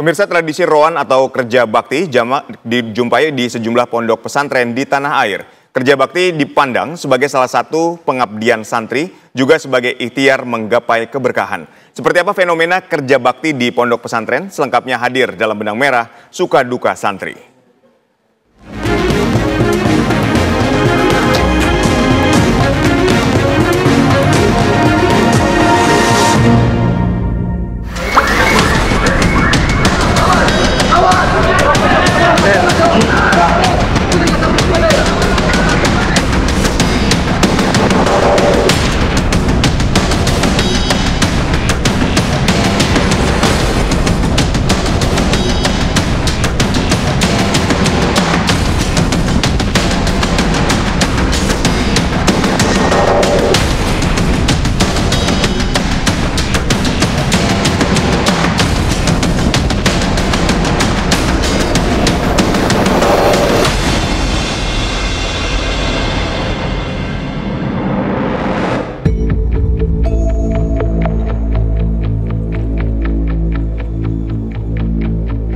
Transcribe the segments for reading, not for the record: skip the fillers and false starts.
Pemirsa, tradisi roan atau kerja bakti jamak dijumpai di sejumlah pondok pesantren di tanah air. Kerja bakti dipandang sebagai salah satu pengabdian santri, juga sebagai ikhtiar menggapai keberkahan. Seperti apa fenomena kerja bakti di pondok pesantren? Selengkapnya hadir dalam Benang Merah Suka Duka Santri.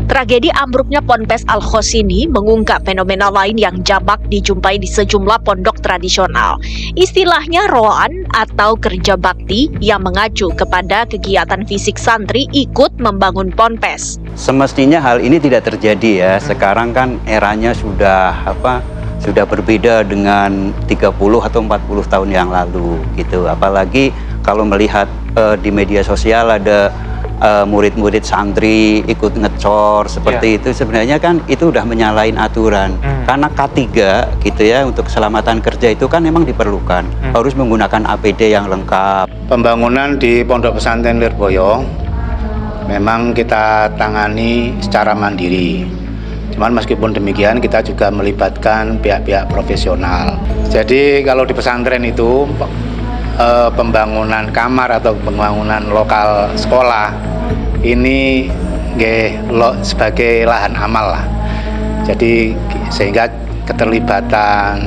Tragedi ambruknya Ponpes Al-Khos ini mengungkap fenomena lain yang jamak dijumpai di sejumlah pondok tradisional. Istilahnya roan atau kerja bakti yang mengacu kepada kegiatan fisik santri ikut membangun ponpes. Semestinya hal ini tidak terjadi ya. Sekarang kan eranya sudah berbeda dengan 30 atau 40 tahun yang lalu gitu. Apalagi kalau melihat di media sosial ada murid-murid santri ikut ngecor seperti itu, sebenarnya kan itu udah menyalahin aturan. Karena K3 gitu ya, untuk keselamatan kerja itu kan memang diperlukan, harus menggunakan APD yang lengkap. Pembangunan di Pondok Pesantren Lirboyo memang kita tangani secara mandiri. Cuman meskipun demikian kita juga melibatkan pihak-pihak profesional. Jadi kalau di pesantren itu pembangunan kamar atau pembangunan lokal sekolah ini sebagai lahan amal lah. Jadi sehingga keterlibatan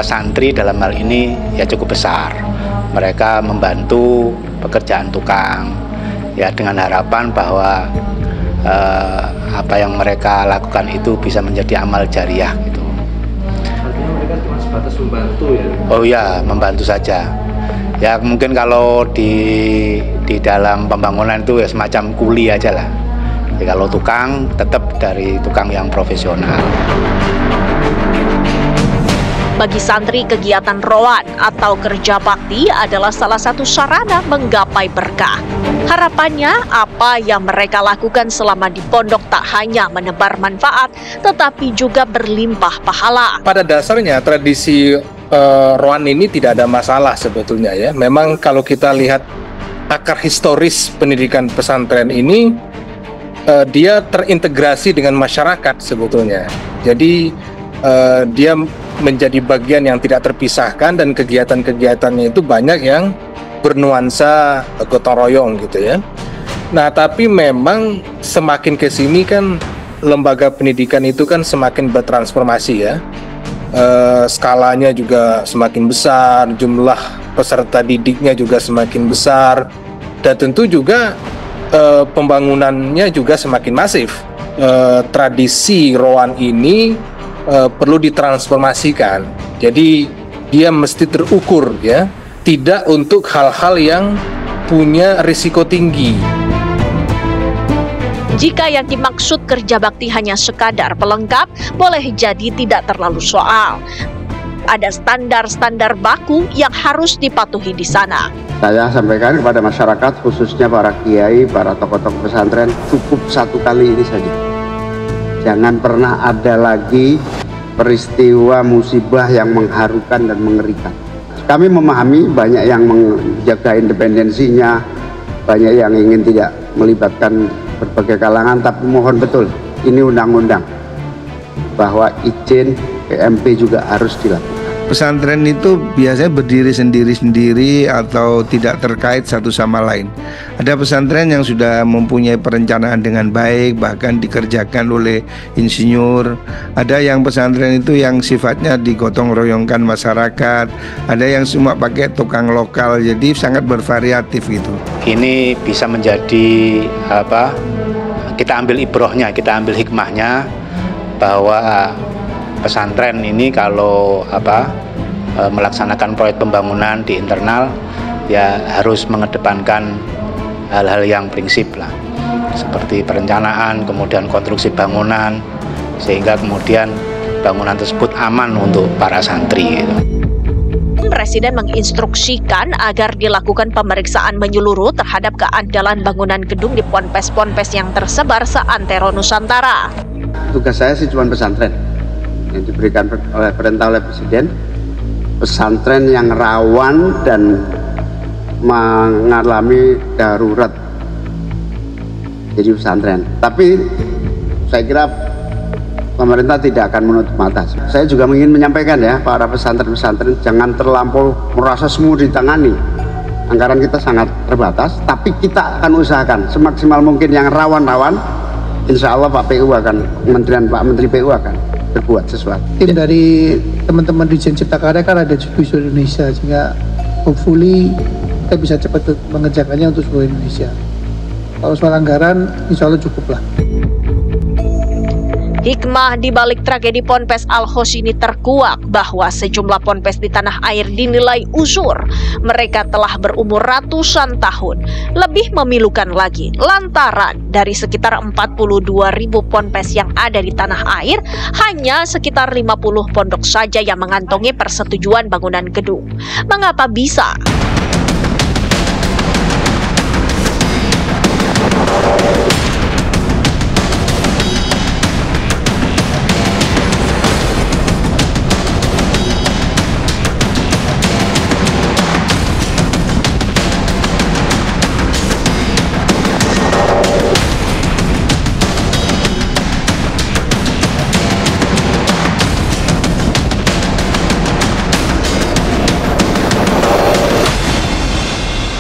santri dalam hal ini ya cukup besar. Mereka membantu pekerjaan tukang ya dengan harapan bahwa apa yang mereka lakukan itu bisa menjadi amal jariah gitu. Artinya mereka cuma sebatas membantu ya? Oh ya, membantu saja. Ya mungkin kalau di dalam pembangunan itu ya semacam kuli aja lah. Ya, kalau tukang tetap dari tukang yang profesional. Bagi santri, kegiatan roan atau kerja bakti adalah salah satu sarana menggapai berkah. Harapannya apa yang mereka lakukan selama di pondok tak hanya menebar manfaat, tetapi juga berlimpah pahala. Pada dasarnya tradisi roan ini tidak ada masalah sebetulnya ya. Memang kalau kita lihat akar historis pendidikan pesantren ini, dia terintegrasi dengan masyarakat sebetulnya. Jadi dia menjadi bagian yang tidak terpisahkan, dan kegiatan-kegiatannya itu banyak yang bernuansa gotong royong gitu ya. Nah, tapi memang semakin ke sini kan lembaga pendidikan itu kan semakin bertransformasi ya. Skalanya juga semakin besar, jumlah peserta didiknya juga semakin besar, dan tentu juga pembangunannya juga semakin masif. Tradisi roan ini perlu ditransformasikan, jadi dia mesti terukur ya, tidak untuk hal-hal yang punya risiko tinggi. Jika yang dimaksud kerja bakti hanya sekadar pelengkap, boleh jadi tidak terlalu soal. Ada standar-standar baku yang harus dipatuhi di sana. Saya sampaikan kepada masyarakat, khususnya para kiai, para tokoh-tokoh pesantren, cukup satu kali ini saja. Jangan pernah ada lagi peristiwa musibah yang mengharukan dan mengerikan. Kami memahami banyak yang menjaga independensinya, banyak yang ingin tidak melibatkan berbagai kalangan, tapi mohon betul, ini undang-undang bahwa izin PMP juga harus dilakukan. Pesantren itu biasanya berdiri sendiri-sendiri atau tidak terkait satu sama lain. Ada pesantren yang sudah mempunyai perencanaan dengan baik, bahkan dikerjakan oleh insinyur. Ada yang pesantren itu yang sifatnya digotong royongkan masyarakat. Ada yang cuma pakai tukang lokal, jadi sangat bervariatif gitu. Ini bisa menjadi kita ambil ibrohnya, kita ambil hikmahnya bahwa pesantren ini kalau melaksanakan proyek pembangunan di internal ya harus mengedepankan hal-hal yang prinsip lah, seperti perencanaan, kemudian konstruksi bangunan, sehingga kemudian bangunan tersebut aman untuk para santri gitu. Presiden menginstruksikan agar dilakukan pemeriksaan menyeluruh terhadap keandalan bangunan gedung di ponpes-ponpes yang tersebar seantero Nusantara. Tugas saya sih cuma pesantren yang diberikan oleh perintah oleh Presiden, pesantren yang rawan dan mengalami darurat jadi pesantren. Tapi saya kira pemerintah tidak akan menutup mata. Saya juga ingin menyampaikan ya, para pesantren-pesantren jangan terlampau merasa semua ditangani. Anggaran kita sangat terbatas, tapi kita akan usahakan semaksimal mungkin yang rawan-rawan. Insya Allah Pak Menteri PU akan berbuat sesuatu. Tim dari teman-teman Dirjen Cipta Karya kan ada di seluruh Indonesia, sehingga hopefully kita bisa cepat mengerjakannya untuk seluruh Indonesia. Kalau soal anggaran, insya Allah cukup lah. Hikmah di balik tragedi Ponpes Al-Hos ini terkuak bahwa sejumlah ponpes di tanah air dinilai uzur. Mereka telah berumur ratusan tahun. Lebih memilukan lagi, lantaran dari sekitar 42.000 ponpes yang ada di tanah air, hanya sekitar 50 pondok saja yang mengantongi persetujuan bangunan gedung. Mengapa bisa?